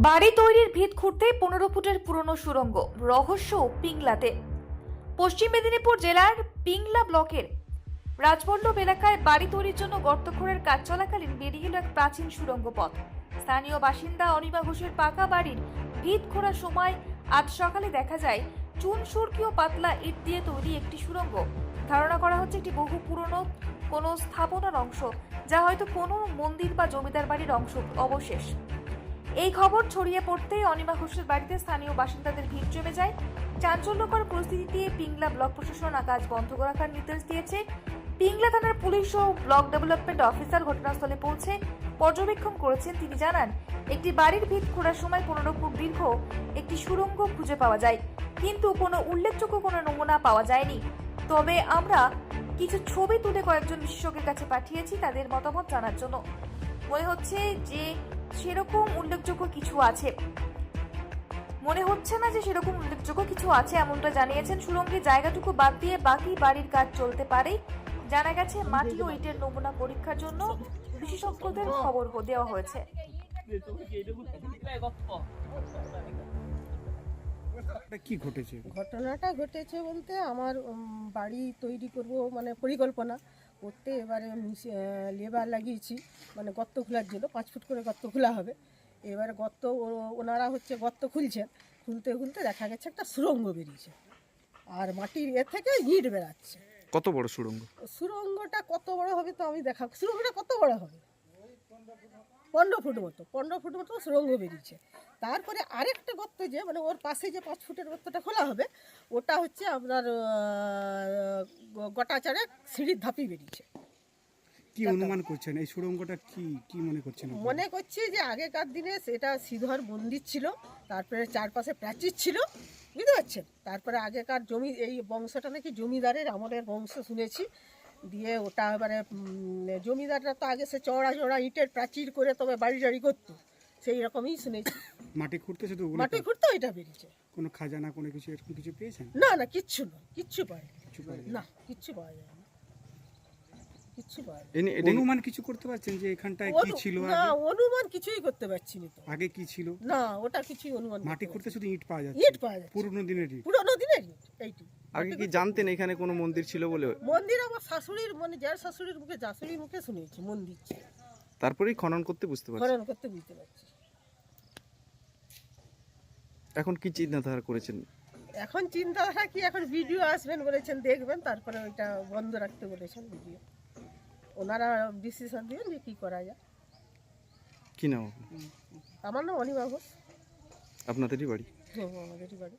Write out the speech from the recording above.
বাড়ি তৈরির ভিত খুঁড়তে 15 ফুটের পুরনো সুড়ঙ্গ, রহস্য পিংলাতে। পশ্চিম মেদিনীপুর জেলার পিংলা ব্লকের রাজবল্লভ এলাকায় বাড়ি তৈরির জন্য গর্ত খোঁড়ার কাজ চলাকালীন বেরিয়ে এলো এক প্রাচীন সুড়ঙ্গ পথ। স্থানীয় বাসিন্দা অনিমা ঘোষের পাকা বাড়ির ভিত খোঁড়ার সময় আজ সকালে দেখা যায় চুন সুরকি ও পাতলা ইট দিয়ে তৈরি একটি সুড়ঙ্গ। ধারণা করা হচ্ছে একটি বহু পুরনো কোনো স্থাপনার অংশ, যা হয়তো কোনো মন্দির বা জমিদার বাড়ির অংশ অবশেষ। এই খবর ছড়িয়ে পড়তেই অনিমা ঘোষের বাড়িতে স্থানীয় বাসিন্দাদের ভিড় জমে যায়। চাঞ্চল্যকর পরিস্থিতিতে পিংলা ব্লক প্রশাসন কাজ বন্ধ রাখার নির্দেশ দিয়েছে। পিংলা থানার পুলিশ ও ব্লক ডেভেলপমেন্ট অফিসার ঘটনাস্থলে পৌঁছে পর্যবেক্ষণ করেছেন। তিনি জানান, একটি বাড়ির ভিত খোঁড়ার সময় 15 ফুট দীর্ঘ একটি সুড়ঙ্গ খুঁজে পাওয়া যায়, কিন্তু কোনো উল্লেখযোগ্য কোনো নমুনা পাওয়া যায়নি। তবে আমরা কিছু ছবি তুলে কয়েকজন বিশেষজ্ঞের কাছে পাঠিয়েছি তাদের মতামত জানার জন্য। মনে হচ্ছে যে সেরকম উল্লেখযোগ্য কিছু আছে, মনে হচ্ছে না যে সেরকম উল্লেখযোগ্য কিছু আছে এমনটা জানিয়েছেন। সুড়ঙ্গের জায়গাটুকু বাদ দিয়ে বাকি বাড়ির কাজ চলতে পারে। জানা গেছে মাটি ও ইটের নমুনা পরীক্ষার জন্য বিশেষজ্ঞদের খবর দেওয়া হয়েছে। কি ঘটেছে? ঘটনাটা ঘটেছে বলতে আমার বাড়ি তৈরি করব মানে পরিকল্পনা করতে এবারে লেবার লাগিয়েছি, মানে গর্ত খোলার জন্য 5 ফুট করে গর্ত খোলা হবে। এবারে গর্ত ওনারা গর্ত খুলছেন, খুলতে খুলতে দেখা গেছে একটা সুড়ঙ্গ বেরিয়েছে, আর মাটির থেকে ইট বেরাচ্ছে। কত বড় সুড়ঙ্গ? সুড়ঙ্গটা কত বড় হবে তো আমি দেখা, সুড়ঙ্গটা কত বড় হবে 15 ফুট মতো সুড়ঙ্গ বেরিয়েছে। তারপরে আরেকটা গর্ত যে মানে ওর পাশে যে 5 ফুটের গর্তটা খোলা হবে, ওটা হচ্ছে আপনার গোটা চারে সিঁড়ির ধাপি বেরিয়েছে। কি অনুমান করছেন এই সুড়ঙ্গটা কি মনে করছেন? মনে করছি যে আগেকার দিনে সেটা শ্রীধর মন্দির ছিল, তারপরে চারপাশে প্রাচীর ছিল, বুঝতে পারছেন। তারপরে আগেকার জমি, এই বংশটা নাকি জমিদারের আমলের বংশ শুনেছি। দিয়ে ওটা এবারে জমিদাররা তো আগে সে চড়া চড়া ইটের প্রাচীর করে তবে বাড়ি টাড়ি করতো, সেই রকমই শুনেছি। মাটি খুঁড়তে শুধু মাটি খুঁড়তে ওইটা বেরিয়েছে। কোনো খাজানা কোনো কিছু এরকম কিছু পেয়েছেন? না না, কিচ্ছু না, কিচ্ছু পায় না, কিচ্ছু পাওয়া যায় না, কিচ্ছু পাওয়া যায় না। অনুমান কিছু করতে পারছেন যে এখানটায় কি ছিল? না, অনুমান কিছুই করতে পারছি না তো। আগে কি ছিল? না, ওটা কিছুই অনুমান। মাটি খুঁড়তে শুধু ইট পাওয়া যাচ্ছে। ইট পাওয়া যাচ্ছে, পুরনো দিনের ইট। পুরনো দিনের ইট এইটি। আগে কি জানতেন এখানে কোনো মন্দির ছিল বলে? মন্দির আমার শাশুড়ির মানে যার শাশুড়ির মুখে শাশুড়ির মুখে শুনেছি মন্দির ছিল, তারপরেই খনন করতে বুঝতে পারছি। খনন করতে বুঝতে পারছি। এখন কি চিন্তাধারা করেছেন? এখন চিন্তাধারা কি, এখন ভিডিও আসবেন বলেছেন, দেখবেন, তারপরে ওইটা বন্ধ রাখতে বলেছেন ভিডিও। ওনারা ডিসিশন দিবেন যে কী করা যায়। কি নাম? আমার নাম অনিমা ঘোষ। আপনাদেরই বাড়ি? হ্যাঁ, আমাদেরই বাড়ি।